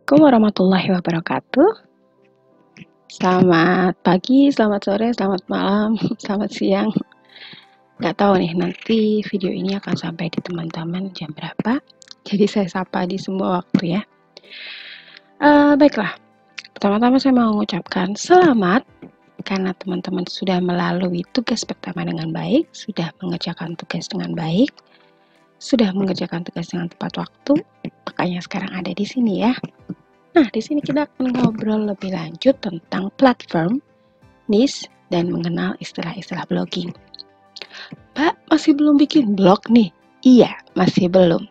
Assalamualaikum warahmatullahi wabarakatuh. Selamat pagi, selamat sore, selamat malam, selamat siang. Nggak tahu nih nanti video ini akan sampai di teman-teman jam berapa. Jadi saya sapa di semua waktu ya. Baiklah, pertama-tama saya mau mengucapkan selamat karena teman-teman sudah melalui tugas pertama dengan baik, sudah mengerjakan tugas dengan baik, sudah mengerjakan tugas dengan tepat waktu. Makanya sekarang ada di sini ya. Nah, di sini kita akan ngobrol lebih lanjut tentang platform, niche, dan mengenal istilah-istilah blogging. Mbak, masih belum bikin blog nih? Iya, masih belum.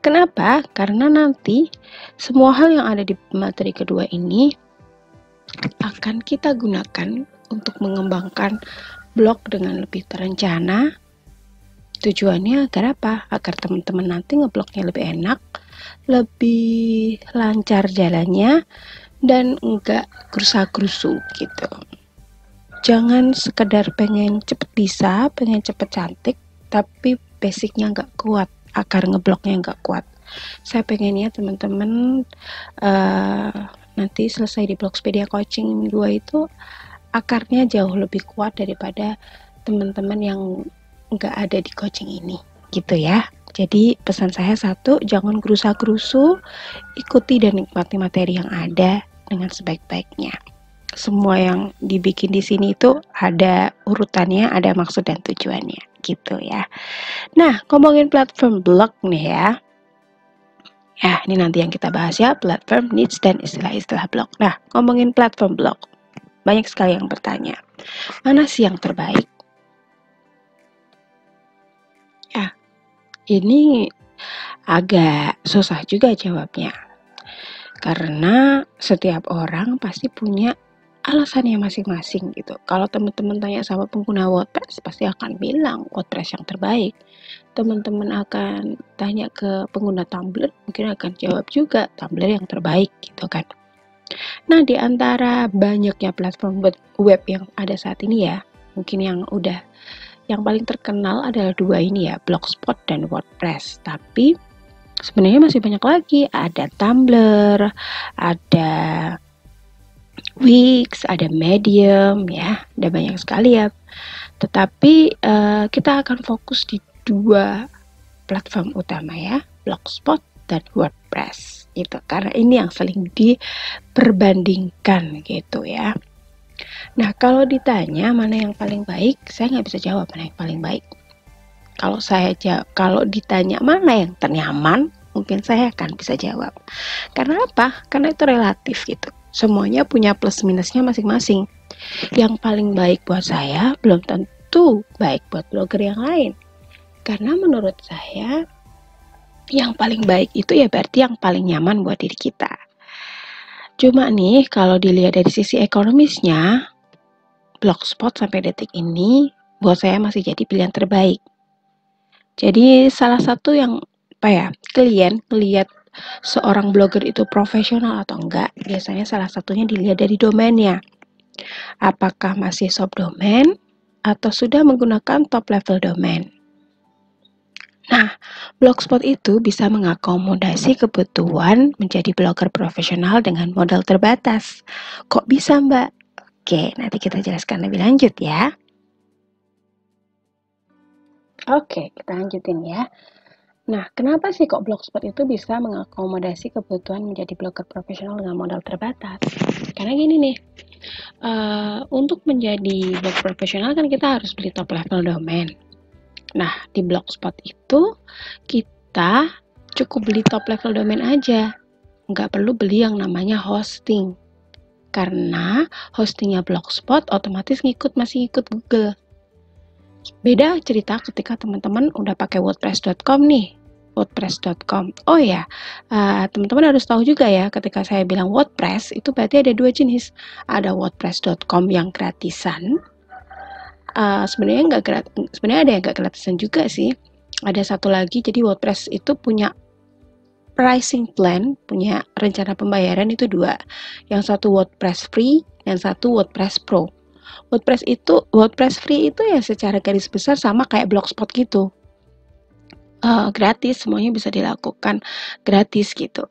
Kenapa? Karena nanti semua hal yang ada di materi kedua ini akan kita gunakan untuk mengembangkan blog dengan lebih terencana. Tujuannya agar apa? Agar teman-teman nanti ngeblognya lebih enak, lebih lancar jalannya, dan enggak gerusa-gerusu gitu. Jangan sekedar pengen cepet bisa, pengen cepet cantik, tapi basicnya enggak kuat, akar ngeblognya enggak kuat. Saya pengennya teman-teman nanti selesai di Blogspedia Coaching 2 itu akarnya jauh lebih kuat daripada teman-teman yang enggak ada di coaching ini gitu ya. Jadi pesan saya satu, jangan gerusa-gerusu, ikuti dan nikmati materi yang ada dengan sebaik-baiknya. Semua yang dibikin di sini itu ada urutannya, ada maksud dan tujuannya gitu ya. Nah, ngomongin platform blog nih ya. Ya, ini nanti yang kita bahas ya, platform, niche, dan istilah-istilah blog. Nah, ngomongin platform blog, banyak sekali yang bertanya, mana sih yang terbaik? Ya, ini agak susah juga jawabnya. Karena setiap orang pasti punya alasannya masing-masing gitu. Kalau teman-teman tanya sama pengguna WordPress, pasti akan bilang WordPress yang terbaik. Teman-teman akan tanya ke pengguna Tumblr, mungkin akan jawab juga Tumblr yang terbaik gitu kan. Nah, di antara banyaknya platform web yang ada saat ini ya, mungkin yang paling terkenal adalah dua ini ya, Blogspot dan WordPress. Tapi sebenarnya masih banyak lagi, ada Tumblr, ada Wix, ada Medium ya, ada banyak sekali ya. Tetapi kita akan fokus di dua platform utama ya, Blogspot dan WordPress itu, karena ini yang sering diperbandingkan gitu ya. Nah, kalau ditanya mana yang paling baik, saya nggak bisa jawab mana yang paling baik. Kalau ditanya mana yang ternyaman, mungkin saya akan bisa jawab. Karena apa? Karena itu relatif gitu. Semuanya punya plus minusnya masing-masing. Yang paling baik buat saya belum tentu baik buat blogger yang lain. Karena menurut saya yang paling baik itu ya berarti yang paling nyaman buat diri kita. Cuma nih kalau dilihat dari sisi ekonomisnya, Blogspot sampai detik ini buat saya masih jadi pilihan terbaik. Jadi salah satu yang klien lihat seorang blogger itu profesional atau enggak, biasanya salah satunya dilihat dari domainnya. Apakah masih subdomain atau sudah menggunakan top level domain. Nah, Blogspot itu bisa mengakomodasi kebutuhan menjadi blogger profesional dengan modal terbatas. Kok bisa, Mbak? Oke, nanti kita jelaskan lebih lanjut ya. Oke, kita lanjutin ya. Nah, kenapa sih kok Blogspot itu bisa mengakomodasi kebutuhan menjadi blogger profesional dengan modal terbatas? Karena gini nih, untuk menjadi blogger profesional kan kita harus beli top level domain. Nah, di Blogspot itu kita cukup beli top level domain aja, nggak perlu beli yang namanya hosting. Karena hostingnya Blogspot otomatis masih ngikut Google. Beda cerita ketika teman-teman udah pakai WordPress.com nih. WordPress.com. Oh ya, teman-teman harus tahu juga ya, ketika saya bilang WordPress itu berarti ada dua jenis. Ada WordPress.com yang gratisan. Sebenarnya ada yang nggak gratisan juga sih. Ada satu lagi, jadi WordPress itu punya pricing plan, punya rencana pembayaran itu dua. Yang satu WordPress free, yang satu WordPress Pro. WordPress free itu ya secara garis besar sama kayak Blogspot gitu. gratis, semuanya bisa dilakukan gratis gitu.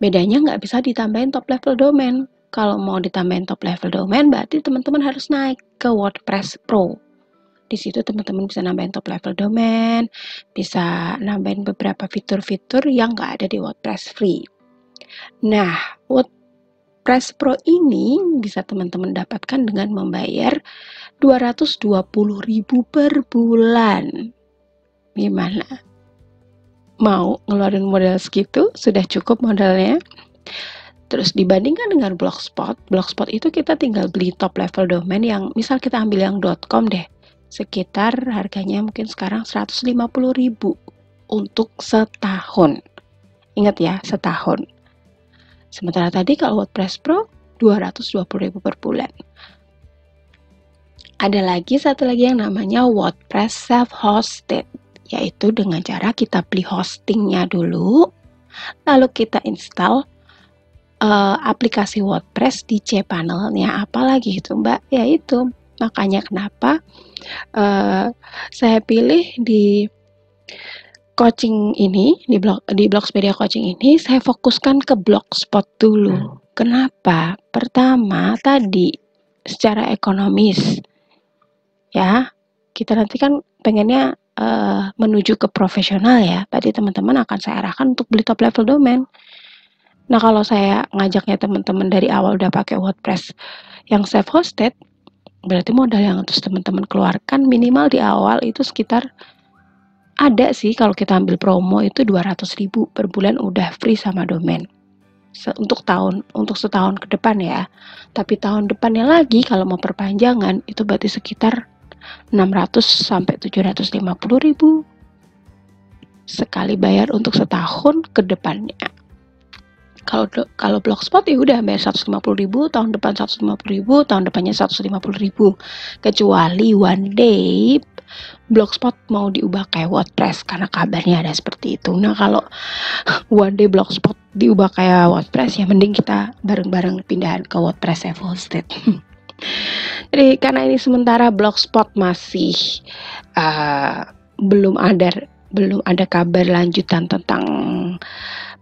Bedanya nggak bisa ditambahin top level domain. Kalau mau ditambahin top level domain, berarti teman-teman harus naik ke WordPress Pro. Di situ teman-teman bisa nambahin top level domain, bisa nambahin beberapa fitur-fitur yang nggak ada di WordPress free. Nah, WordPress Pro ini bisa teman-teman dapatkan dengan membayar 220.000 per bulan. Gimana? Mau ngeluarin modal segitu? Sudah cukup modalnya? Terus dibandingkan dengan Blogspot itu kita tinggal beli top level domain yang misal kita ambil yang .com deh. Sekitar harganya mungkin sekarang 150.000 untuk setahun. Ingat ya, setahun. Sementara tadi kalau WordPress Pro 220.000 per bulan. Ada lagi satu lagi yang namanya WordPress self-hosted, yaitu dengan cara kita beli hostingnya dulu, lalu kita install aplikasi WordPress di cPanel-nya, apalagi itu Mbak, ya itu. Makanya kenapa saya pilih di coaching ini, di Blogspedia coaching ini, saya fokuskan ke Blogspot dulu. Kenapa? Pertama, tadi secara ekonomis, ya, kita nanti kan pengennya menuju ke profesional ya, berarti teman-teman akan saya arahkan untuk beli top level domain. Nah, kalau saya ngajaknya teman-teman dari awal udah pakai WordPress yang self-hosted, berarti modal yang harus teman-teman keluarkan minimal di awal itu sekitar, ada sih kalau kita ambil promo itu 200.000 per bulan udah free sama domain. Untuk setahun ke depan ya. Tapi tahun depannya lagi kalau mau perpanjangan itu berarti sekitar 600 sampai 750.000 sekali bayar untuk setahun ke depannya. Kalau Blogspot ya udah bayar 150.000, tahun depan 150.000, tahun depannya 150.000. Kecuali one day Blogspot mau diubah kayak WordPress karena kabarnya ada seperti itu. Nah, kalau one day Blogspot diubah kayak WordPress ya mending kita bareng-bareng pindahan ke WordPress self-hosted. Jadi karena ini sementara Blogspot masih belum ada kabar lanjutan tentang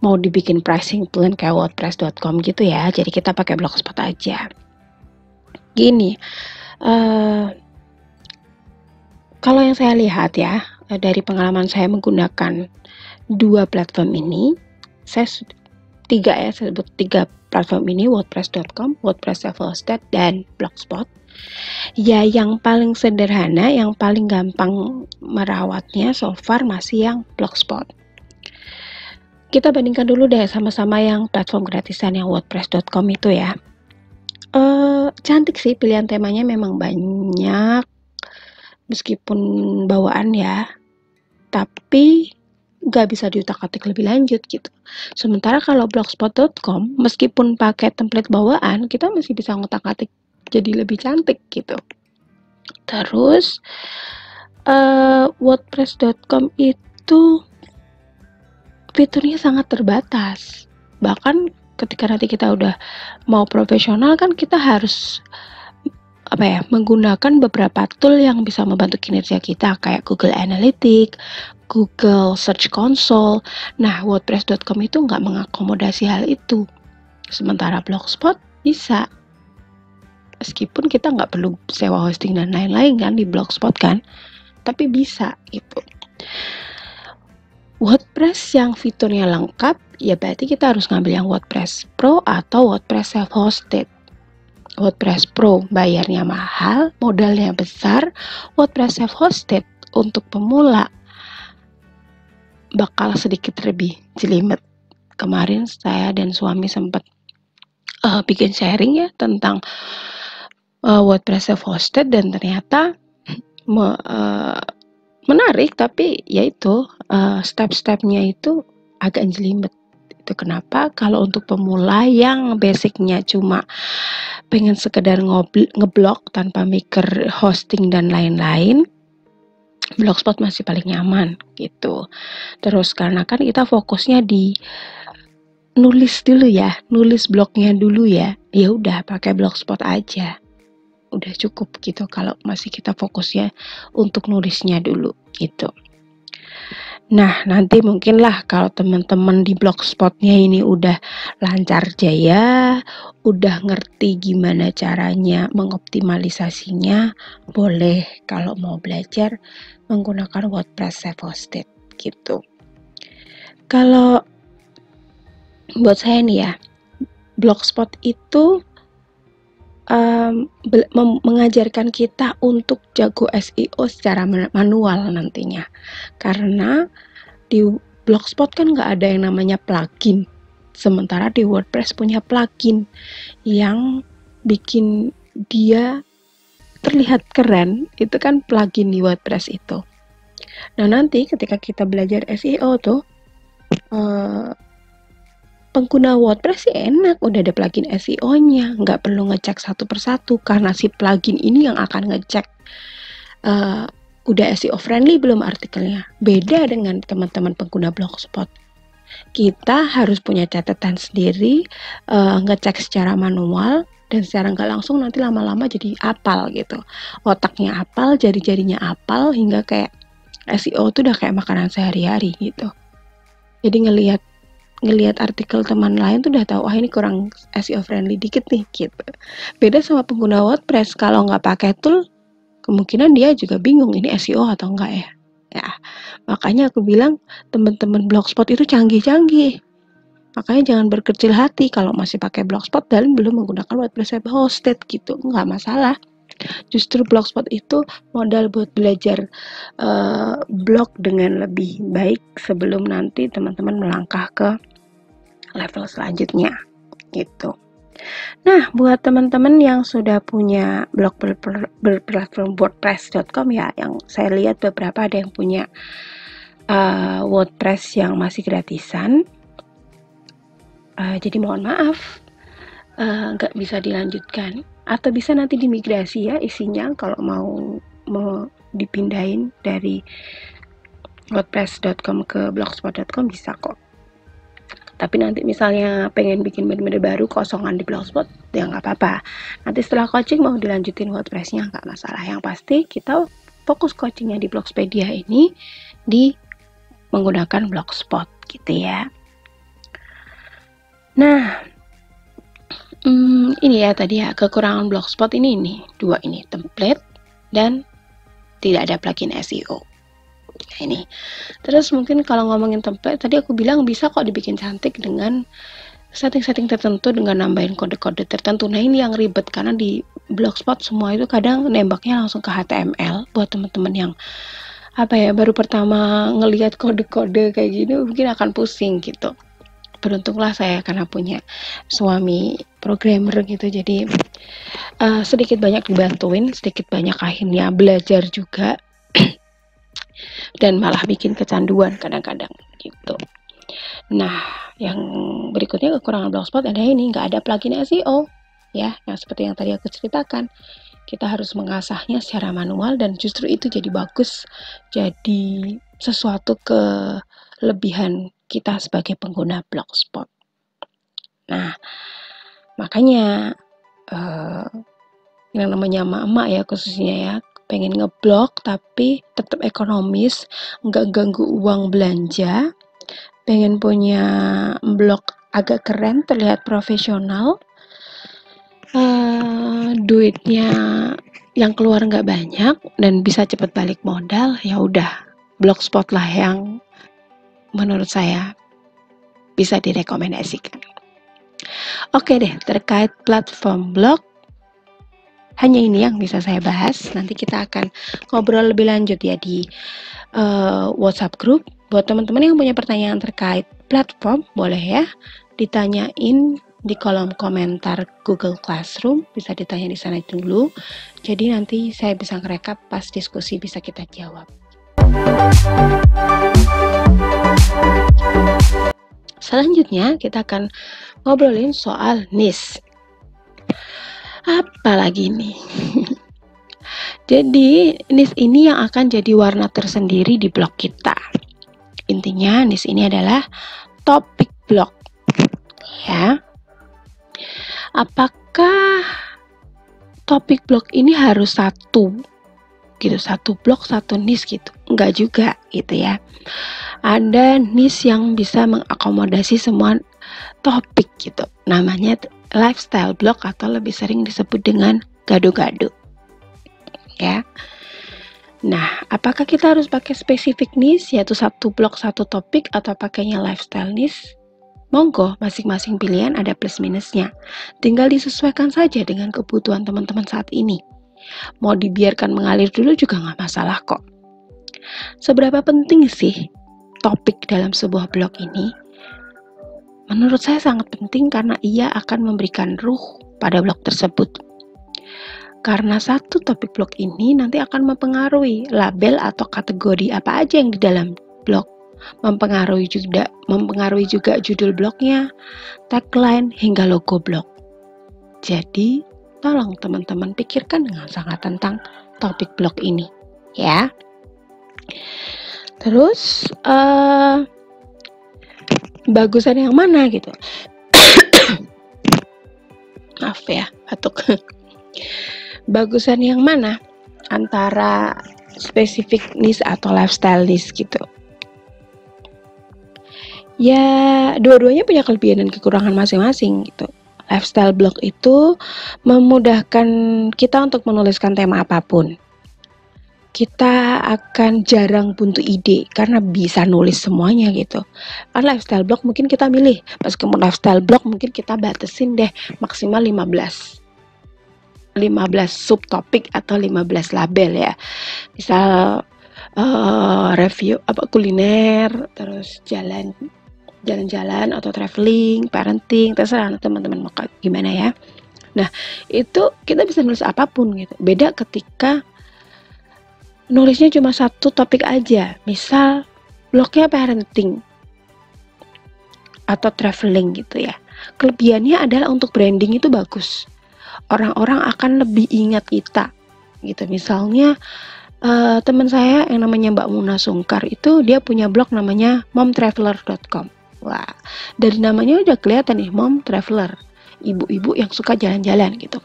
mau dibikin pricing plan kayak wordpress.com gitu ya, jadi kita pakai Blogspot aja. Gini, kalau yang saya lihat ya, dari pengalaman saya menggunakan dua platform ini, saya sebut tiga platform ini, wordpress.com, WordPress self-hosted, dan Blogspot. Ya, yang paling sederhana, yang paling gampang merawatnya so far masih yang Blogspot. Kita bandingkan dulu deh sama-sama yang platform gratisan yang wordpress.com itu ya. Cantik sih, pilihan temanya memang banyak, meskipun bawaan ya, tapi nggak bisa diutak-atik lebih lanjut gitu. Sementara kalau blogspot.com, meskipun pakai template bawaan, kita masih bisa ngutak-atik jadi lebih cantik gitu. Terus wordpress.com itu fiturnya sangat terbatas. Bahkan ketika nanti kita udah mau profesional kan kita harus menggunakan beberapa tool yang bisa membantu kinerja kita kayak Google Analytics, Google Search Console. Nah, wordpress.com itu nggak mengakomodasi hal itu. Sementara Blogspot bisa. Meskipun kita nggak perlu sewa hosting dan lain-lain kan di Blogspot kan, tapi bisa gitu. WordPress yang fiturnya lengkap, ya berarti kita harus ngambil yang WordPress Pro atau WordPress self-hosted. WordPress Pro bayarnya mahal, modalnya besar. WordPress self-hosted untuk pemula bakal sedikit lebih jelimet. Kemarin saya dan suami sempat bikin sharing ya tentang WordPress self-hosted dan ternyata menarik, tapi yaitu step-stepnya itu agak jelimet. Itu kenapa? Kalau untuk pemula yang basicnya cuma pengen sekedar ngeblog tanpa mikir hosting dan lain-lain, Blogspot masih paling nyaman gitu. Terus karena kan kita fokusnya di nulis dulu ya, nulis blognya dulu ya, ya udah pakai Blogspot aja. Udah cukup gitu kalau masih kita fokusnya untuk nulisnya dulu gitu. Nah, nanti mungkinlah kalau teman-teman di blogspotnya ini udah lancar jaya, udah ngerti gimana caranya mengoptimalisasinya, boleh kalau mau belajar menggunakan WordPress self-hosted gitu. Kalau buat saya nih ya, blogspot itu mengajarkan kita untuk jago SEO secara manual nantinya, karena di Blogspot kan nggak ada yang namanya plugin, sementara di WordPress punya plugin yang bikin dia terlihat keren, itu kan plugin di WordPress itu. Nah, nanti ketika kita belajar SEO tuh, pengguna WordPress sih enak, udah ada plugin SEO-nya, nggak perlu ngecek satu persatu, karena si plugin ini yang akan ngecek udah SEO friendly belum artikelnya. Beda dengan teman-teman pengguna Blogspot. Kita harus punya catatan sendiri, ngecek secara manual, dan secara nggak langsung nanti lama-lama jadi apal gitu. Otaknya apal, jari-jarinya apal, hingga kayak SEO tuh udah kayak makanan sehari-hari gitu. Jadi ngelihat artikel teman lain tuh udah tahu, wah ini kurang SEO friendly dikit nih gitu. Beda sama pengguna WordPress, kalau nggak pakai tool, kemungkinan dia juga bingung ini SEO atau enggak ya. Ya, makanya aku bilang teman-teman Blogspot itu canggih-canggih. Makanya jangan berkecil hati kalau masih pakai Blogspot dan belum menggunakan WordPress self-hosted gitu, nggak masalah. Justru Blogspot itu modal buat belajar blog dengan lebih baik sebelum nanti teman-teman melangkah ke level selanjutnya gitu. Nah, buat teman-teman yang sudah punya blog berplatform WordPress.com ya, yang saya lihat beberapa ada yang punya WordPress yang masih gratisan, jadi mohon maaf, nggak bisa dilanjutkan, atau bisa nanti dimigrasi ya isinya kalau mau dipindahin dari WordPress.com ke blogspot.com bisa kok. Tapi nanti misalnya pengen bikin bener-bener baru kosongan di Blogspot, ya nggak apa-apa. Nanti setelah coaching mau dilanjutin WordPress-nya nggak masalah. Yang pasti kita fokus coachingnya di Blogspedia ini di menggunakan Blogspot gitu ya. Nah, ini ya tadi ya kekurangan Blogspot ini dua ini, template dan tidak ada plugin SEO. Nah ini, terus mungkin kalau ngomongin template, tadi aku bilang bisa kok dibikin cantik dengan setting-setting tertentu, dengan nambahin kode-kode tertentu. Nah ini yang ribet, karena di Blogspot semua itu kadang nembaknya langsung ke HTML. Buat teman-teman yang baru pertama ngelihat kode-kode kayak gini, mungkin akan pusing gitu. Beruntunglah saya karena punya suami programmer gitu, jadi sedikit banyak dibantuin, sedikit banyak akhirnya belajar juga. Dan malah bikin kecanduan kadang-kadang gitu. Nah, yang berikutnya kekurangan Blogspot ada ini, nggak ada plugin SEO ya. Nah, seperti yang tadi aku ceritakan, kita harus mengasahnya secara manual dan justru itu jadi bagus, jadi sesuatu kelebihan kita sebagai pengguna Blogspot. Nah, makanya yang namanya emak-emak ya khususnya ya, pengen ngeblog tapi tetap ekonomis, nggak ganggu uang belanja, pengen punya blog agak keren, terlihat profesional, duitnya yang keluar nggak banyak dan bisa cepat balik modal, ya udah Blogspot lah yang menurut saya bisa direkomendasikan. Oke deh, terkait platform blog hanya ini yang bisa saya bahas. Nanti kita akan ngobrol lebih lanjut ya di WhatsApp group. Buat teman-teman yang punya pertanyaan terkait platform, boleh ya ditanyain di kolom komentar Google Classroom. Bisa ditanya di sana dulu. Jadi nanti saya bisa ngerekap pas diskusi bisa kita jawab. Selanjutnya kita akan ngobrolin soal niche. Apalagi nih. Jadi niche ini yang akan jadi warna tersendiri di blog kita. Intinya niche ini adalah topik blog. Ya. Apakah topik blog ini harus satu gitu, satu blog satu niche gitu, enggak juga gitu ya. Ada niche yang bisa mengakomodasi semua topik gitu, namanya lifestyle blog atau lebih sering disebut dengan gado-gado ya. Nah, apakah kita harus pakai spesifik niche, yaitu satu blog satu topik, atau pakainya lifestyle niche? Monggo, masing-masing pilihan ada plus minusnya. Tinggal disesuaikan saja dengan kebutuhan teman-teman saat ini. Mau dibiarkan mengalir dulu juga nggak masalah kok. Seberapa penting sih topik dalam sebuah blog ini? Menurut saya sangat penting karena ia akan memberikan ruh pada blog tersebut. Karena satu topik blog ini nanti akan mempengaruhi label atau kategori apa aja yang di dalam blog. Mempengaruhi juga judul blognya, tagline, hingga logo blog. Jadi, tolong teman-teman pikirkan dengan sangat tentang topik blog ini, ya. Terus, bagusan yang mana gitu? Maaf ya, batuk. Bagusan yang mana antara spesifik niche atau lifestyle niche gitu? Ya, dua-duanya punya kelebihan dan kekurangan masing-masing gitu. Lifestyle blog itu memudahkan kita untuk menuliskan tema apapun. Kita akan jarang buntu ide karena bisa nulis semuanya gitu. Kan lifestyle blog mungkin kita milih, pas kemudian lifestyle blog mungkin kita batasin deh maksimal 15 subtopik atau 15 label ya. Misal review kuliner, terus jalan-jalan atau traveling, parenting, terserah teman-teman mau gimana ya. Nah, itu kita bisa nulis apapun gitu. Beda ketika nulisnya cuma satu topik aja. Misal blognya parenting atau traveling gitu ya. Kelebihannya adalah untuk branding itu bagus. Orang-orang akan lebih ingat kita gitu. Misalnya teman saya yang namanya Mbak Muna Sungkar itu dia punya blog namanya momtraveler.com. Wah, dari namanya udah kelihatan nih, mom traveler, ibu-ibu yang suka jalan-jalan gitu.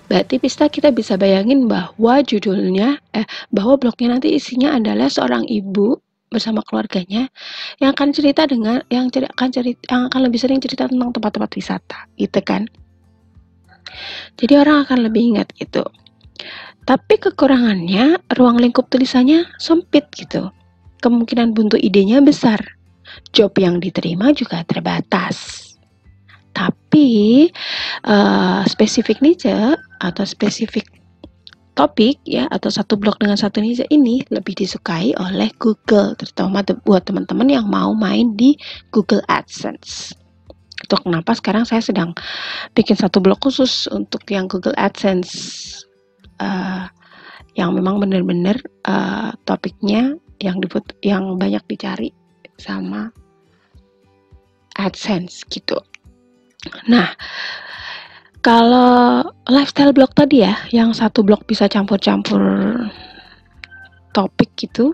Berarti kita bisa bayangin bahwa bahwa blognya nanti isinya adalah seorang ibu bersama keluarganya yang akan lebih sering cerita tentang tempat-tempat wisata, gitu kan? Jadi orang akan lebih ingat gitu. Tapi kekurangannya ruang lingkup tulisannya sempit gitu. Kemungkinan buntu idenya besar. Job yang diterima juga terbatas. Tapi spesifik niche atau spesifik topik ya atau satu blog dengan satu niche ini lebih disukai oleh Google, terutama buat teman-teman yang mau main di Google AdSense. Itu kenapa sekarang saya sedang bikin satu blog khusus untuk yang Google AdSense yang memang benar-benar topiknya yang banyak dicari sama AdSense gitu. Nah, kalau lifestyle blog tadi ya, yang satu blog bisa campur-campur topik gitu,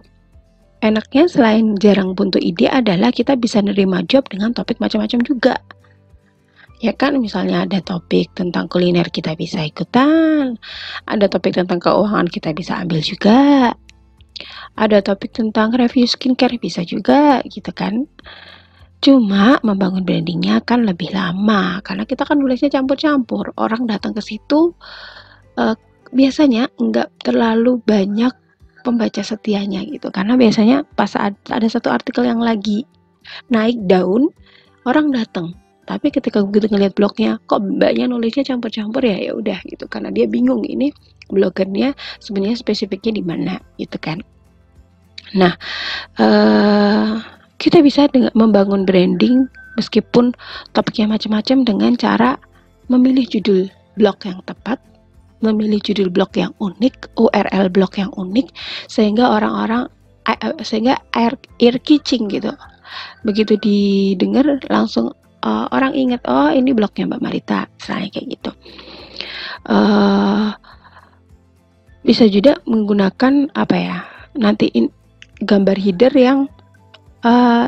enaknya selain jarang buntu ide adalah kita bisa nerima job dengan topik macam-macam juga. Ya kan, misalnya ada topik tentang kuliner kita bisa ikutan, ada topik tentang keuangan kita bisa ambil juga, ada topik tentang review skincare bisa juga gitu kan. Cuma membangun brandingnya kan lebih lama karena kita kan nulisnya campur-campur. Orang datang ke situ biasanya nggak terlalu banyak pembaca setianya gitu. Karena biasanya pas ada satu artikel yang lagi naik daun, orang datang. Tapi ketika begitu ngeliat blognya, kok mbaknya nulisnya campur-campur ya udah gitu. Karena dia bingung ini blogernya sebenarnya spesifiknya di mana gitu kan. Nah, kita bisa membangun branding meskipun topiknya macam-macam dengan cara memilih judul blog yang tepat, memilih judul blog yang unik, URL blog yang unik, sehingga ear catching gitu. Begitu didengar langsung orang ingat, oh ini blognya Mbak Marita, misalnya kayak gitu. Bisa juga menggunakan nantiin gambar header yang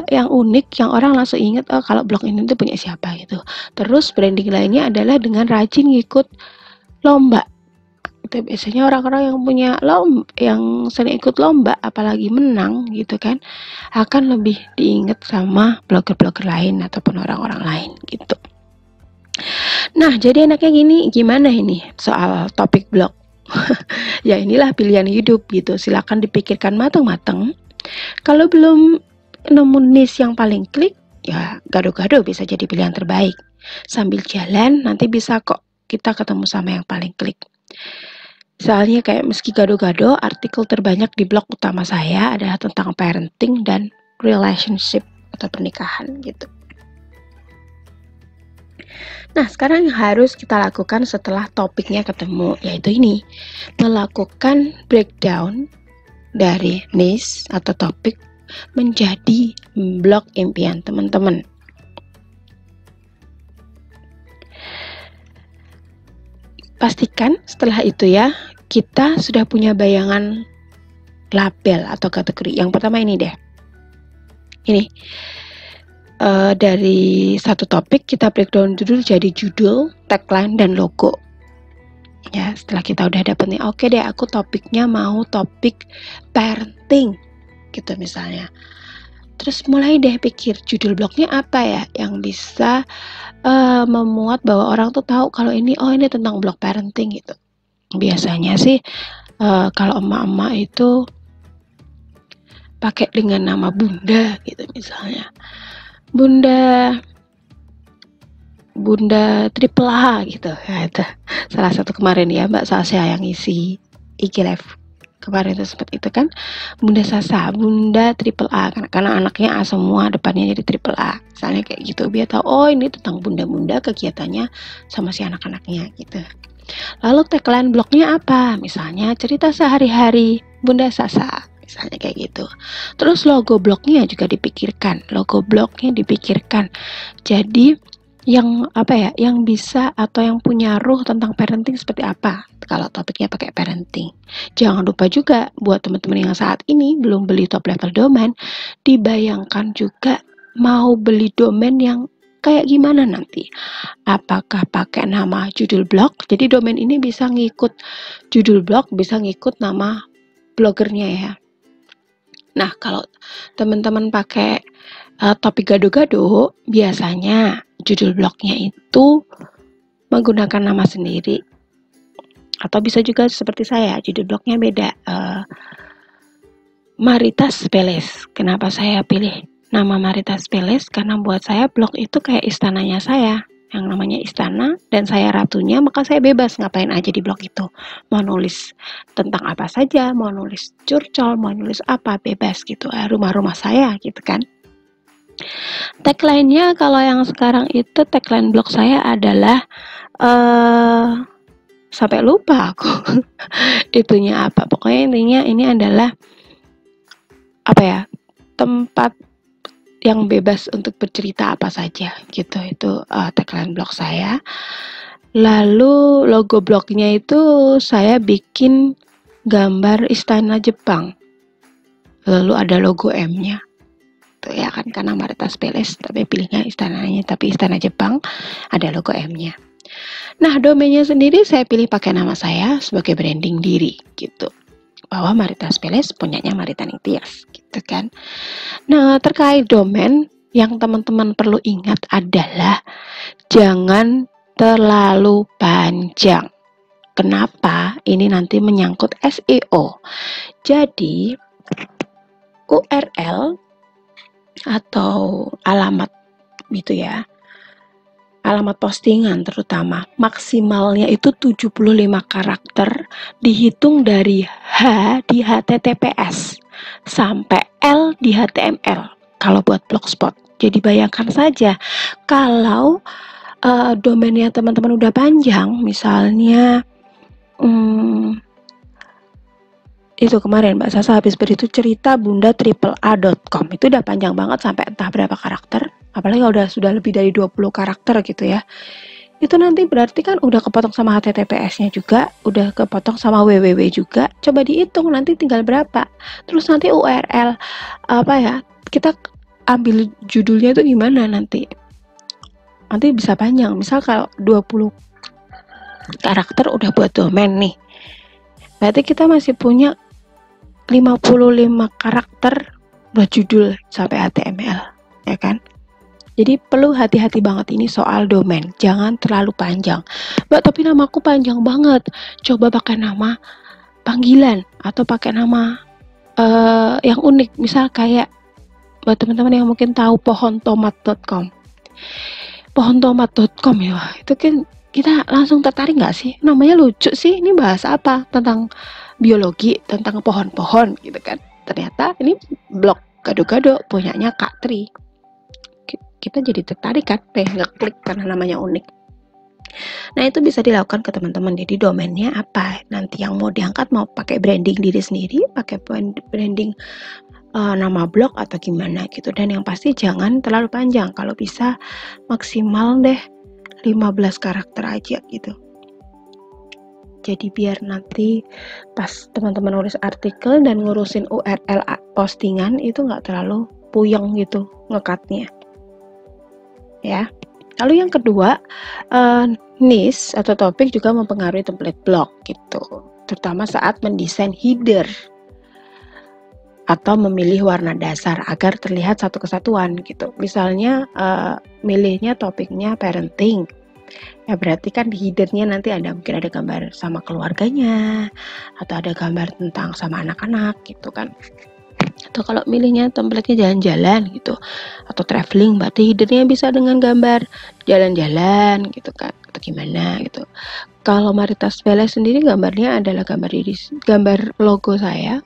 unik, yang orang langsung ingat kalau blog ini tuh punya siapa gitu. Terus branding lainnya adalah dengan rajin ngikut lomba. Itu biasanya orang-orang yang punya yang sering ikut lomba, apalagi menang gitu kan, akan lebih diingat sama blogger-blogger lain ataupun orang-orang lain gitu. Nah, jadi enaknya gimana ini soal topik blog? Ya inilah pilihan hidup gitu. Silakan dipikirkan matang-matang. Kalau belum nemu niche yang paling klik, ya gado-gado bisa jadi pilihan terbaik. Sambil jalan nanti bisa kok kita ketemu sama yang paling klik. Soalnya kayak meski gado-gado, artikel terbanyak di blog utama saya adalah tentang parenting dan relationship atau pernikahan gitu. Nah, sekarang yang harus kita lakukan setelah topiknya ketemu, yaitu ini, melakukan breakdown dari niche atau topik menjadi blog impian teman-teman. Pastikan setelah itu ya, kita sudah punya bayangan label atau kategori. Yang pertama ini deh. Ini. Dari satu topik kita breakdown dulu jadi judul, tagline, dan logo. Ya, setelah kita udah dapet nih, oke deh aku topiknya mau topik parenting gitu misalnya. Terus mulai deh pikir judul blognya apa ya yang bisa memuat bahwa orang tuh tahu kalau ini tentang blog parenting gitu. Biasanya sih kalau emak-emak itu pakai dengan nama Bunda gitu misalnya. Bunda triple A gitu ya, itu salah satu kemarin ya Mbak Sasha yang isi IG Live kemarin itu seperti itu kan, Bunda Sasa, Bunda triple A karena anaknya A semua, depannya jadi triple A misalnya kayak gitu, biar tahu ini tentang bunda-bunda kegiatannya sama si anak-anaknya gitu. Lalu tagline blognya apa, misalnya cerita sehari-hari Bunda Sasa misalnya kayak gitu. Terus logo blognya juga dipikirkan, jadi yang yang bisa atau yang punya ruh tentang parenting seperti apa kalau topiknya pakai parenting. Jangan lupa juga buat teman-teman yang saat ini belum beli top level domain, dibayangkan juga mau beli domain yang kayak gimana nanti. Apakah pakai nama judul blog, jadi domain ini bisa ngikut judul blog, bisa ngikut nama blogernya ya. Nah, kalau teman-teman pakai topik gado-gado, biasanya judul blognya itu menggunakan nama sendiri. Atau bisa juga seperti saya, judul blognya beda. Maritas Peles. Kenapa saya pilih nama Maritas Peles? Karena buat saya blog itu kayak istananya saya, yang namanya istana, dan saya ratunya, maka saya bebas ngapain aja di blog itu. Mau nulis tentang apa saja, mau nulis curcol, mau nulis apa, bebas gitu. Rumah-rumah saya gitu kan. Tagline-nya kalau yang sekarang itu tagline blog saya adalah sampai lupa aku itunya apa. Pokoknya intinya ini adalah tempat yang bebas untuk bercerita apa saja gitu. Itu tagline blog saya. Lalu logo blognya itu saya bikin gambar istana Jepang. Lalu ada logo M-nya. Ya kan, karena Maritas Peles tapi pilihnya istananya, tapi istana Jepang, ada logo M-nya. Nah, domainnya sendiri saya pilih pakai nama saya sebagai branding diri gitu, bahwa Maritas Peles punyanya Marita Ningtyas gitu kan. Nah, terkait domain yang teman-teman perlu ingat adalah jangan terlalu panjang. Kenapa? Ini nanti menyangkut SEO. Jadi URL atau alamat gitu ya, alamat postingan terutama maksimalnya itu 75 karakter, dihitung dari H di HTTPS sampai L di HTML kalau buat blogspot. Jadi bayangkan saja kalau domainnya teman-teman udah panjang, misalnya itu kemarin Mbak Sasa habis beritu cerita bunda.a.com, itu udah panjang banget sampai entah berapa karakter, apalagi kalau sudah lebih dari 20 karakter gitu ya. Itu nanti berarti kan udah kepotong sama HTTPS-nya juga, udah kepotong sama www juga. Coba dihitung nanti tinggal berapa. Terus nanti URL kita ambil judulnya itu gimana nanti bisa panjang. Misal kalau 20 karakter udah buat domain nih. Berarti kita masih punya 55 karakter buat judul sampai HTML, ya kan? Jadi perlu hati-hati banget ini soal domain, jangan terlalu panjang. Mbak, tapi namaku panjang banget. Coba pakai nama panggilan atau pakai nama yang unik. Misal kayak buat teman-teman yang mungkin tahu pohontomat.com. Pohontomat.com ya, itu kan kita langsung tertarik nggak sih? Namanya lucu sih, ini bahasa apa? Tentang biologi, tentang pohon-pohon gitu kan. Ternyata ini blog gado-gado punyanya Kak Tri. Kita jadi tertarik kan, ngeklik karena namanya unik. Nah, itu bisa dilakukan ke teman-teman. Jadi domainnya apa? Nanti yang mau diangkat, mau pakai branding diri sendiri, pakai branding nama blog atau gimana gitu. Dan yang pasti jangan terlalu panjang. Kalau bisa maksimal deh 15 karakter aja gitu. Jadi biar nanti pas teman-teman nulis artikel dan ngurusin URL postingan itu nggak terlalu puyeng gitu ngekatnya. Ya. Lalu yang kedua, niche atau topik juga mempengaruhi template blog gitu, terutama saat mendesain header atau memilih warna dasar agar terlihat satu kesatuan gitu. Misalnya milihnya topiknya parenting, ya berarti kan di headernya nanti mungkin ada gambar sama keluarganya atau ada gambar tentang sama anak-anak gitu kan. Atau kalau milihnya templatenya jalan-jalan gitu atau traveling, berarti headernya bisa dengan gambar jalan-jalan gitu kan, atau gimana gitu. Kalau Maritas Vela sendiri gambarnya adalah gambar logo saya,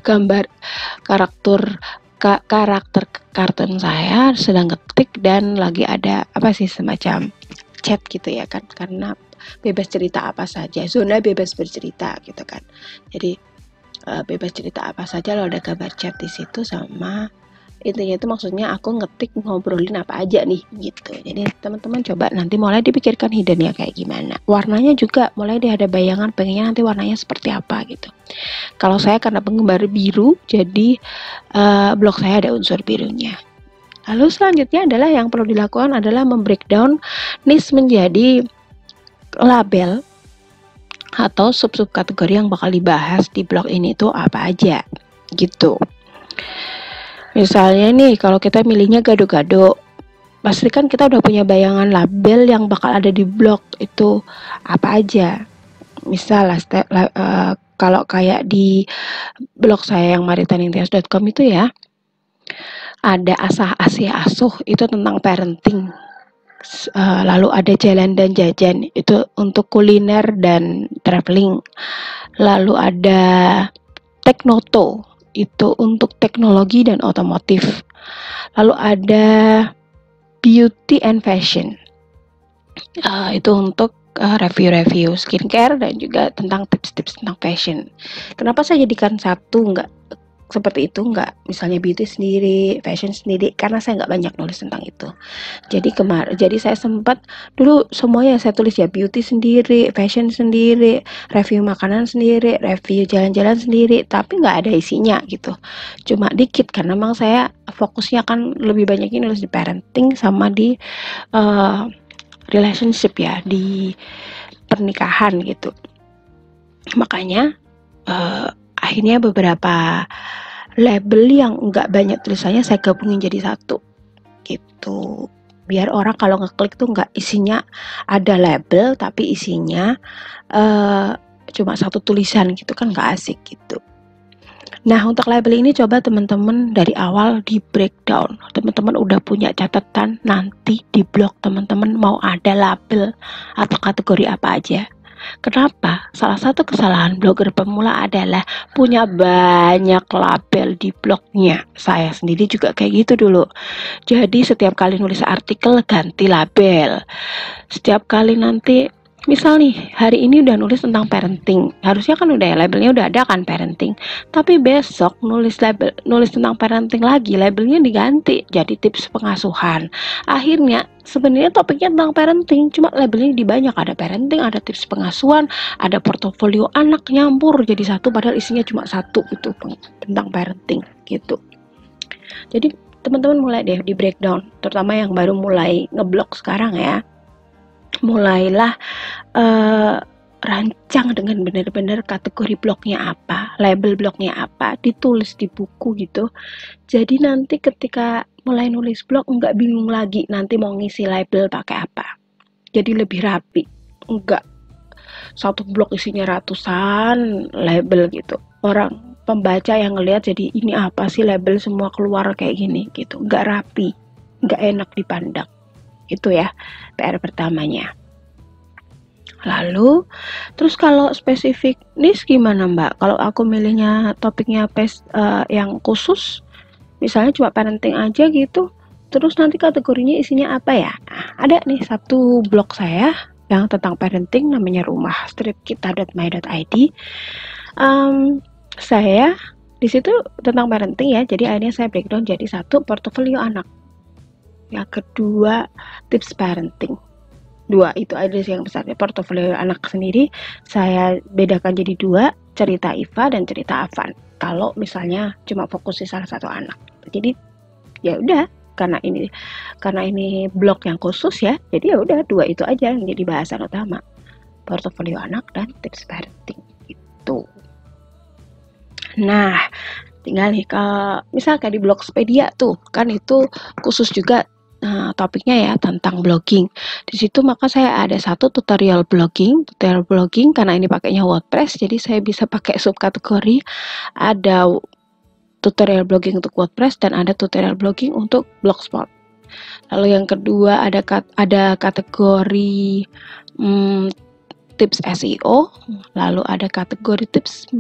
gambar karakter kartun saya sedang ketik dan lagi ada apa sih semacam chat gitu ya kan, karena bebas cerita apa saja, zona bebas bercerita gitu kan. Jadi bebas cerita apa saja, lo ada gambar chat di situ, sama intinya itu maksudnya aku ngetik ngobrolin apa aja nih gitu. Jadi teman-teman coba nanti mulai dipikirkan headernya kayak gimana, warnanya juga mulai ada bayangan pengennya nanti warnanya seperti apa gitu. Kalau saya karena penggemar biru, jadi blog saya ada unsur birunya. Lalu selanjutnya adalah yang perlu dilakukan adalah membreakdown niche menjadi label atau sub-sub kategori yang bakal dibahas di blog ini tuh apa aja gitu. Misalnya nih, kalau kita milihnya gado-gado, pasti kan kita udah punya bayangan label yang bakal ada di blog itu apa aja. Misal kalau kayak di blog saya yang maritanintias.com itu ya, ada asah asyah asuh itu tentang parenting. Lalu ada jalan dan jajan itu untuk kuliner dan traveling. Lalu ada Teknoto itu untuk teknologi dan otomotif. Lalu ada beauty and fashion itu untuk review-review skincare dan juga tentang tips-tips tentang fashion. Kenapa saya jadikan satu, nggak seperti itu, nggak misalnya beauty sendiri, fashion sendiri, karena saya nggak banyak nulis tentang itu. Jadi saya sempat dulu semuanya saya tulis ya, beauty sendiri, fashion sendiri, review makanan sendiri, review jalan-jalan sendiri, tapi nggak ada isinya gitu, cuma dikit karena memang saya fokusnya kan lebih banyak nulis di parenting sama di relationship ya, di pernikahan gitu. Makanya akhirnya beberapa label yang nggak banyak tulisannya saya gabungin jadi satu gitu, biar orang kalau ngeklik tuh nggak isinya ada label tapi isinya cuma satu tulisan gitu kan, nggak asik gitu. Nah, untuk label ini coba teman-teman dari awal di breakdown. Teman-teman udah punya catatan nanti di blog teman-teman mau ada label atau kategori apa aja. Kenapa? Salah satu kesalahan blogger pemula adalah punya banyak label di blognya. Saya sendiri juga kayak gitu dulu. Jadi setiap kali nulis artikel ganti label. Setiap kali nanti, misal nih hari ini udah nulis tentang parenting, harusnya kan udah labelnya udah ada kan parenting. Tapi besok nulis tentang parenting lagi, labelnya diganti jadi tips pengasuhan. Akhirnya sebenarnya topiknya tentang parenting, cuma labelnya di banyak, ada parenting, ada tips pengasuhan, ada portofolio anak, nyampur jadi satu padahal isinya cuma satu itu tentang parenting gitu. Jadi teman-teman mulai deh di breakdown, terutama yang baru mulai ngeblog sekarang ya. mulailah uh, rancang dengan benar-benar kategori blognya apa, label blognya apa, ditulis di buku gitu. Jadi nanti ketika mulai nulis blog nggak bingung lagi nanti mau ngisi label pakai apa. Jadi lebih rapi, nggak satu blog isinya ratusan label gitu. Orang pembaca yang ngelihat jadi ini apa sih label semua keluar kayak gini gitu, nggak rapi, nggak enak dipandang. Itu ya PR pertamanya. Lalu, terus kalau spesifik niche gimana Mbak? Kalau aku milihnya topiknya yang khusus, misalnya cuma parenting aja gitu, terus nanti kategorinya isinya apa ya? Nah, ada nih satu blog saya yang tentang parenting namanya rumah-kita.my.id. Saya di situ tentang parenting ya, jadi akhirnya saya breakdown jadi satu portofolio anak, yang kedua tips parenting. Dua itu aja sih yang besar. Portofolio anak sendiri saya bedakan jadi dua, cerita Iva dan cerita Avan. Kalau misalnya cuma fokus di salah satu anak, jadi ya udah karena ini blog yang khusus ya, jadi ya udah dua itu aja yang jadi bahasan utama, portofolio anak dan tips parenting itu. Nah, tinggal nih kalau misalkan di Blogspedia tuh kan itu khusus juga. Nah, topiknya ya tentang blogging. Di situ maka saya ada satu tutorial blogging karena ini pakainya WordPress, jadi saya bisa pakai subkategori. Ada tutorial blogging untuk WordPress dan ada tutorial blogging untuk Blogspot. Lalu yang kedua ada kategori tips SEO, lalu ada kategori tips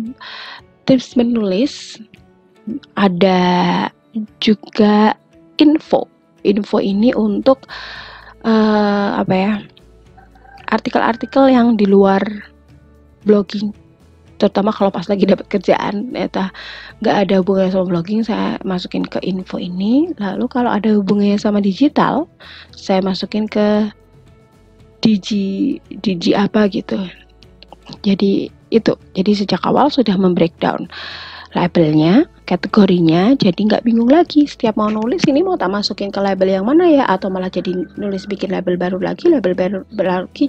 menulis, ada juga info ini untuk artikel-artikel yang di luar blogging, terutama kalau pas lagi dapat kerjaan nggak ada hubungannya sama blogging, saya masukin ke info ini. Lalu kalau ada hubungannya sama digital, saya masukin ke digi apa gitu. Jadi sejak awal sudah membreakdown labelnya, kategorinya, jadi nggak bingung lagi setiap mau nulis ini mau tak masukin ke label yang mana ya, atau malah jadi nulis bikin label baru lagi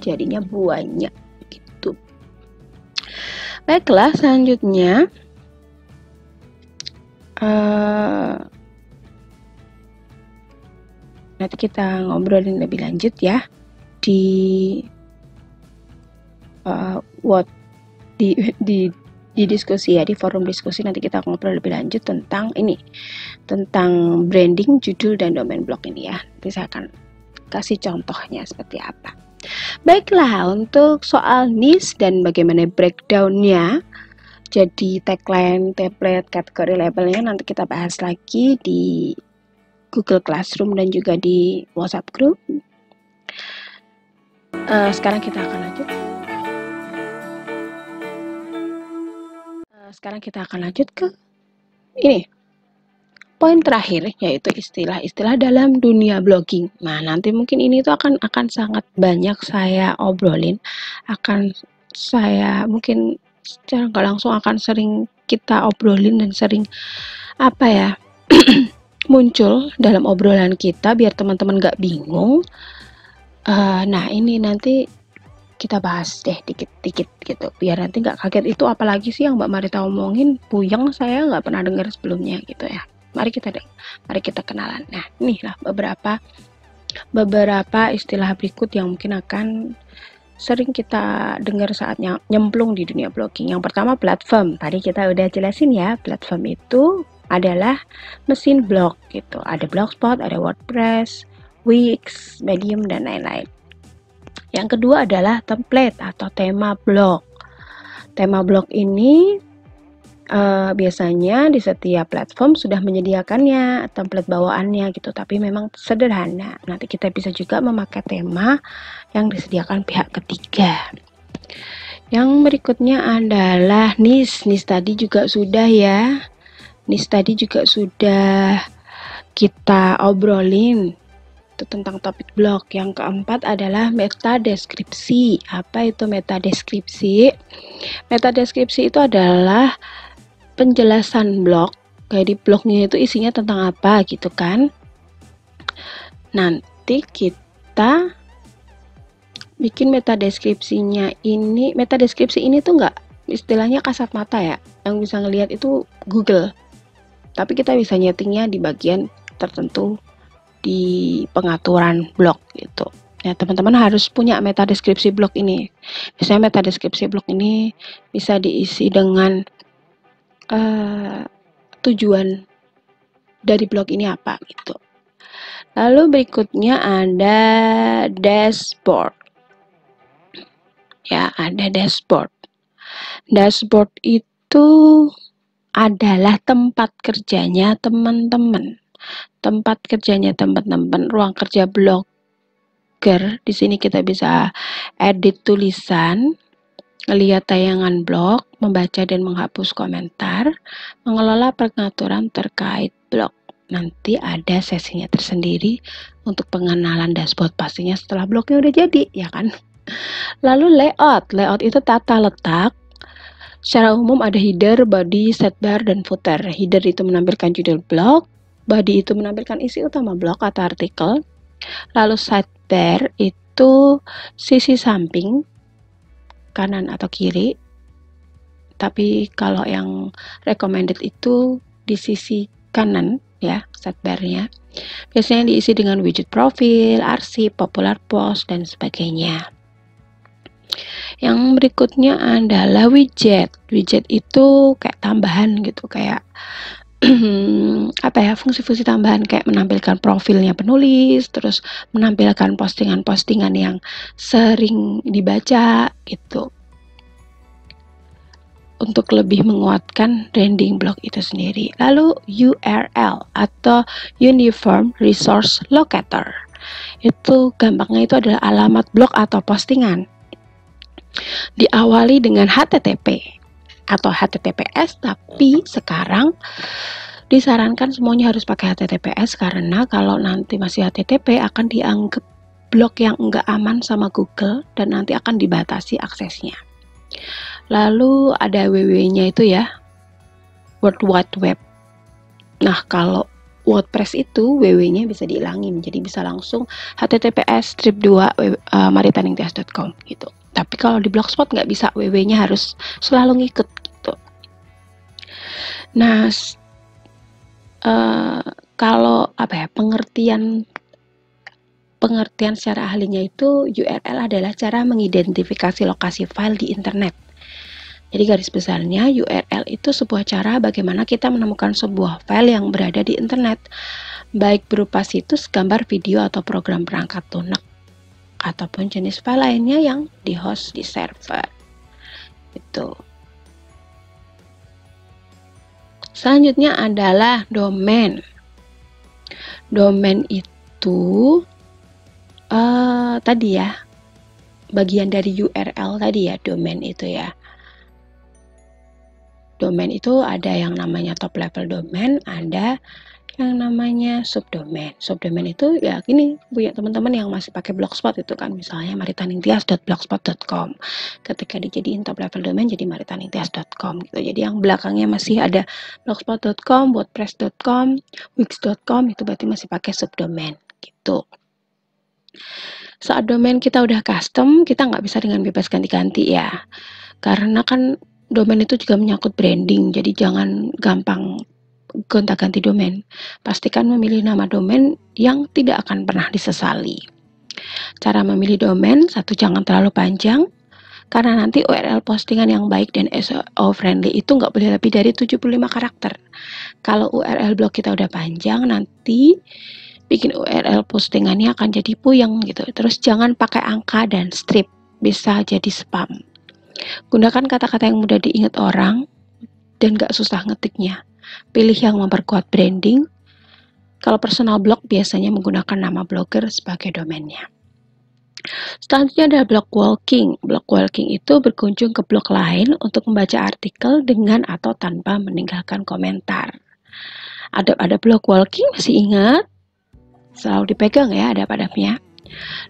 jadinya banyak gitu. Baiklah, selanjutnya nanti kita ngobrolin lebih lanjut ya di diskusi ya, di forum diskusi. Nanti kita ngobrol lebih lanjut tentang branding, judul, dan domain blog ini ya. Nanti saya akan kasih contohnya seperti apa. Baiklah, untuk soal niche dan bagaimana breakdownnya, jadi tagline, template, kategori, labelnya nanti kita bahas lagi di Google Classroom dan juga di WhatsApp group. Sekarang kita akan lanjut ke ini poin terakhir, yaitu istilah-istilah dalam dunia blogging. Nah, nanti mungkin ini tuh akan sangat banyak saya obrolin, mungkin secara nggak langsung akan sering kita obrolin dan sering muncul dalam obrolan kita biar teman-teman nggak bingung. Nah, ini nanti kita bahas deh dikit-dikit gitu, biar nanti nggak kaget itu apalagi sih yang Mbak Marita omongin, puyeng, saya nggak pernah dengar sebelumnya gitu ya. Mari kita kenalan. Nah, inilah beberapa istilah berikut yang mungkin akan sering kita dengar saat nyemplung di dunia blogging. Yang pertama, platform. Tadi kita udah jelasin ya, platform itu adalah mesin blog gitu. Ada Blogspot, ada WordPress, Wix, Medium, dan lain-lain. Yang kedua adalah template atau tema blog. Tema blog ini biasanya di setiap platform sudah menyediakannya, template bawaannya gitu, tapi memang sederhana. Nanti kita bisa juga memakai tema yang disediakan pihak ketiga. Yang berikutnya adalah niche. Niche tadi juga sudah kita obrolin itu tentang topik blog. Yang keempat adalah meta deskripsi. Apa itu meta deskripsi? Meta deskripsi itu adalah penjelasan blog. Jadi blognya itu isinya tentang apa gitu kan. Nanti kita bikin meta deskripsi ini tuh nggak istilahnya kasat mata ya, yang bisa ngelihat itu Google, tapi kita bisa nyetingnya di bagian tertentu di pengaturan blog gitu. Ya, teman-teman harus punya meta deskripsi blog ini. Biasanya meta deskripsi blog ini bisa diisi dengan tujuan dari blog ini apa gitu. Lalu berikutnya ada dashboard. Ya, ada dashboard. Dashboard itu adalah tempat kerjanya teman-teman. Tempat kerjanya teman-teman, ruang kerja blogger. Di sini kita bisa edit tulisan, melihat tayangan blog, membaca dan menghapus komentar, mengelola pengaturan terkait blog. Nanti ada sesinya tersendiri untuk pengenalan dashboard pastinya setelah blognya udah jadi, ya kan? Lalu layout. Layout itu tata letak. Secara umum ada header, body, sidebar, dan footer. Header itu menampilkan judul blog, body itu menampilkan isi utama blog atau artikel. Lalu sidebar itu sisi samping, kanan atau kiri. Tapi kalau yang recommended itu di sisi kanan ya, sidebarnya. Biasanya diisi dengan widget profil, arsip, popular post, dan sebagainya. Yang berikutnya adalah widget. Widget itu kayak tambahan gitu, kayak apa ya, fungsi-fungsi tambahan kayak menampilkan profilnya penulis, terus menampilkan postingan-postingan yang sering dibaca gitu, untuk lebih menguatkan branding blog itu sendiri. Lalu URL atau Uniform Resource Locator, itu gampangnya itu adalah alamat blog atau postingan, diawali dengan HTTP atau HTTPS, tapi sekarang disarankan semuanya harus pakai HTTPS karena kalau nanti masih HTTP akan dianggap blog yang enggak aman sama Google dan nanti akan dibatasi aksesnya. Lalu ada www-nya itu ya, World Wide Web. Nah, kalau WordPress itu www-nya bisa dihilangin, jadi bisa langsung https://2 maritaningtias.com gitu. Tapi kalau di Blogspot nggak bisa, www-nya harus selalu ngikut gitu. Nah, kalau apa ya, pengertian secara ahlinya itu URL adalah cara mengidentifikasi lokasi file di internet. Jadi garis besarnya URL itu sebuah cara bagaimana kita menemukan sebuah file yang berada di internet, baik berupa situs, gambar, video, atau program perangkat lunak, ataupun jenis file lainnya yang di-host di server. Itu. Selanjutnya adalah domain. Domain itu tadi ya, bagian dari URL tadi ya, domain itu ya. Domain itu ada yang namanya top level domain, ada yang namanya subdomain. Subdomain itu ya gini, punya teman-teman yang masih pakai Blogspot itu kan, misalnya maritaningtias.blogspot.com. Ketika dijadiin top level domain jadi maritaningtias.com gitu. Jadi yang belakangnya masih ada blogspot.com, wordpress.com, wix.com, itu berarti masih pakai subdomain gitu. Saat domain kita udah custom, kita nggak bisa dengan bebas ganti-ganti ya. Karena kan domain itu juga menyangkut branding, jadi jangan gampang gonta-ganti domain. Pastikan memilih nama domain yang tidak akan pernah disesali. Cara memilih domain, satu, jangan terlalu panjang, karena nanti URL postingan yang baik dan SEO friendly itu nggak boleh lebih dari 75 karakter. Kalau URL blog kita udah panjang, nanti bikin URL postingannya akan jadi puyeng gitu. Terus jangan pakai angka dan strip, bisa jadi spam. Gunakan kata-kata yang mudah diingat orang dan gak susah ngetiknya. Pilih yang memperkuat branding. Kalau personal blog biasanya menggunakan nama blogger sebagai domainnya. Selanjutnya ada blog walking. Blog walking itu berkunjung ke blog lain untuk membaca artikel dengan atau tanpa meninggalkan komentar. Ada blog walking, masih ingat? Selalu dipegang ya adab-adabnya.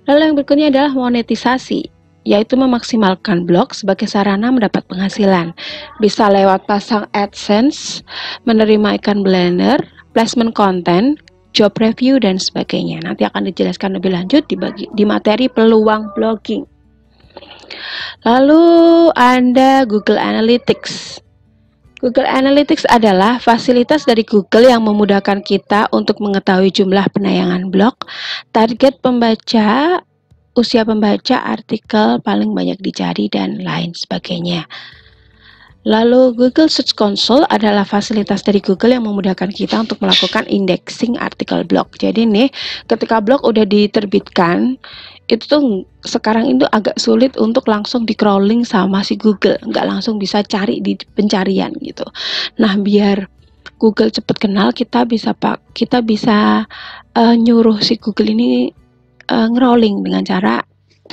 Lalu yang berikutnya adalah monetisasi, yaitu memaksimalkan blog sebagai sarana mendapat penghasilan. Bisa lewat pasang AdSense, menerima iklan banner, placement konten, job review, dan sebagainya. Nanti akan dijelaskan lebih lanjut di materi peluang blogging. Lalu ada Google Analytics. Google Analytics adalah fasilitas dari Google yang memudahkan kita untuk mengetahui jumlah penayangan blog, target pembaca, usia pembaca, artikel paling banyak dicari, dan lain sebagainya. Lalu Google Search Console adalah fasilitas dari Google yang memudahkan kita untuk melakukan indexing artikel blog. Jadi nih, ketika blog udah diterbitkan, itu tuh sekarang itu agak sulit untuk langsung di crawling sama si Google, nggak langsung bisa cari di pencarian gitu. Nah, biar Google cepat kenal, kita bisa nyuruh si Google ini nge-crawling dengan cara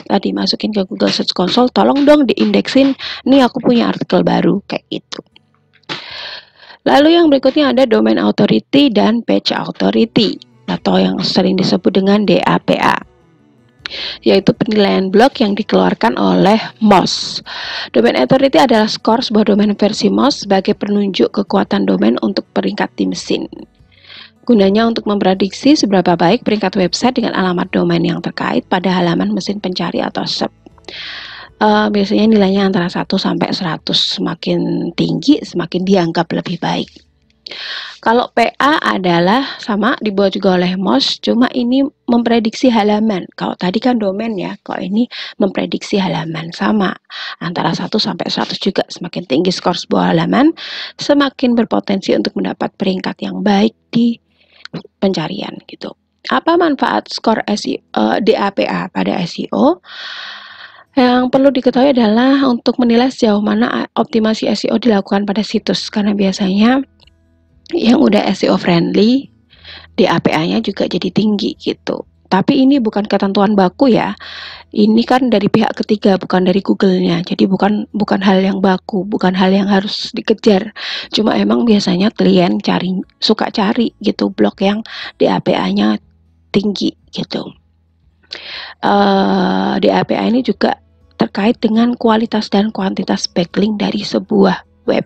tadi masukin ke Google Search Console, tolong dong diindeksin, nih aku punya artikel baru, kayak gitu. Lalu yang berikutnya ada Domain Authority dan Page Authority, atau yang sering disebut dengan DAPA, yaitu penilaian blog yang dikeluarkan oleh Moz. Domain Authority adalah skor sebuah domain versi Moz sebagai penunjuk kekuatan domain untuk peringkat di mesin. Gunanya untuk memprediksi seberapa baik peringkat website dengan alamat domain yang terkait pada halaman mesin pencari atau SERP. Biasanya nilainya antara 1 sampai 100, semakin tinggi semakin dianggap lebih baik. Kalau PA adalah sama, dibuat juga oleh Moz, cuma ini memprediksi halaman. Kalau tadi kan domain ya, kalau ini memprediksi halaman, sama antara 1 sampai 100 juga. Semakin tinggi skor sebuah halaman, semakin berpotensi untuk mendapat peringkat yang baik di pencarian gitu. Apa manfaat skor DAPA pada SEO? Yang perlu diketahui adalah untuk menilai sejauh mana optimasi SEO dilakukan pada situs, karena biasanya yang udah SEO friendly DAPA-nya juga jadi tinggi gitu. Tapi ini bukan ketentuan baku ya. Ini kan dari pihak ketiga, bukan dari Google-nya. Jadi bukan hal yang baku, bukan hal yang harus dikejar. Cuma emang biasanya klien suka cari gitu blog yang DAPA-nya tinggi gitu. DAPA ini juga terkait dengan kualitas dan kuantitas backlink dari sebuah web.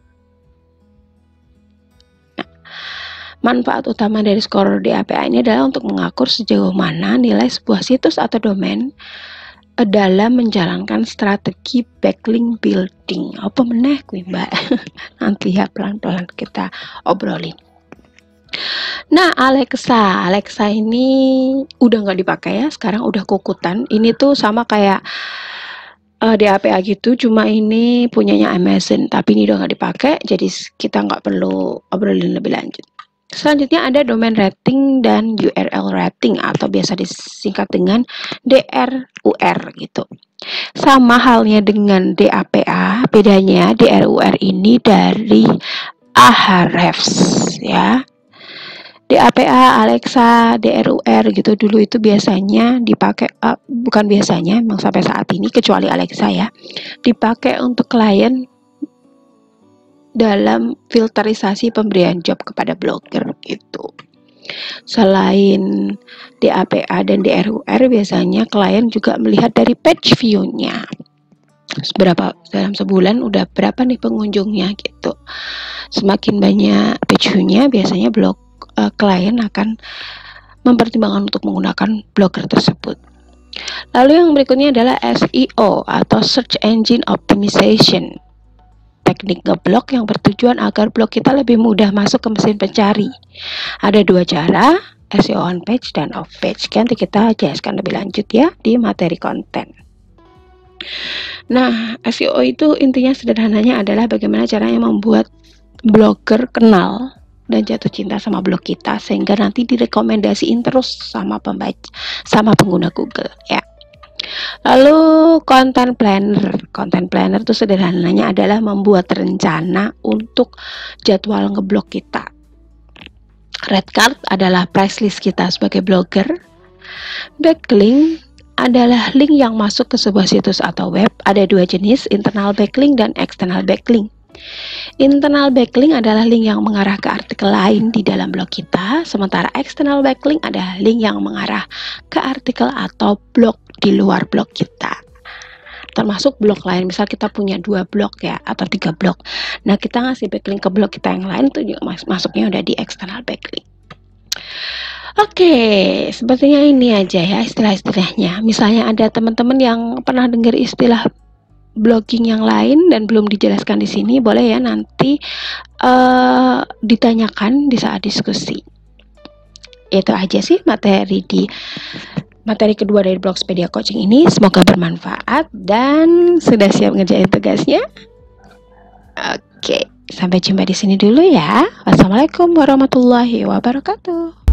Manfaat utama dari skor DAPA ini adalah untuk mengukur sejauh mana nilai sebuah situs atau domain dalam menjalankan strategi backlink building. Apa meneh kuwi, Mbak? Nanti ya pelan-pelan kita obrolin. Nah, Alexa ini udah nggak dipakai ya, sekarang udah kukutan. Ini tuh sama kayak DAPA gitu, cuma ini punyanya Amazon, tapi ini udah nggak dipakai, jadi kita nggak perlu obrolin lebih lanjut. Selanjutnya ada domain rating dan URL rating, atau biasa disingkat dengan DRUR gitu. Sama halnya dengan DAPA, bedanya DRUR ini dari Ahrefs ya. DAPA, Alexa, DRUR gitu dulu itu biasanya dipakai, bukan biasanya, memang sampai saat ini kecuali Alexa ya, dipakai untuk klien dalam filterisasi pemberian job kepada blogger gitu. Selain DAPA dan DRUR, biasanya klien juga melihat dari page view-nya. Berapa dalam sebulan udah berapa nih pengunjungnya gitu. Semakin banyak page view-nya, biasanya klien akan mempertimbangkan untuk menggunakan blogger tersebut. Lalu yang berikutnya adalah SEO atau Search Engine Optimization. Teknik ngeblog yang bertujuan agar blog kita lebih mudah masuk ke mesin pencari. Ada dua cara, SEO on page dan off page. Nanti kita jelaskan lebih lanjut ya di materi konten. Nah, SEO itu intinya sederhananya adalah bagaimana caranya membuat blogger kenal dan jatuh cinta sama blog kita sehingga nanti direkomendasiin terus sama pembaca, sama pengguna Google ya. Lalu content planner itu sederhananya adalah membuat rencana untuk jadwal ngeblog kita. Red card adalah price list kita sebagai blogger. Backlink adalah link yang masuk ke sebuah situs atau web. Ada dua jenis, internal backlink dan external backlink. Internal backlink adalah link yang mengarah ke artikel lain di dalam blog kita, sementara external backlink adalah link yang mengarah ke artikel atau blog di luar blog kita. Termasuk blog lain, misal kita punya 2 blog ya, atau 3 blog. Nah, kita ngasih backlink ke blog kita yang lain, itu juga masuknya udah di external backlink. Oke, sepertinya ini aja ya istilah-istilahnya. Misalnya ada teman-teman yang pernah dengar istilah blogging yang lain dan belum dijelaskan di sini, boleh ya nanti ditanyakan di saat diskusi. Itu aja sih materi kedua dari Blogspedia Coaching ini. Semoga bermanfaat dan sudah siap ngerjain tugasnya. Oke, sampai jumpa di sini dulu ya. Wassalamualaikum warahmatullahi wabarakatuh.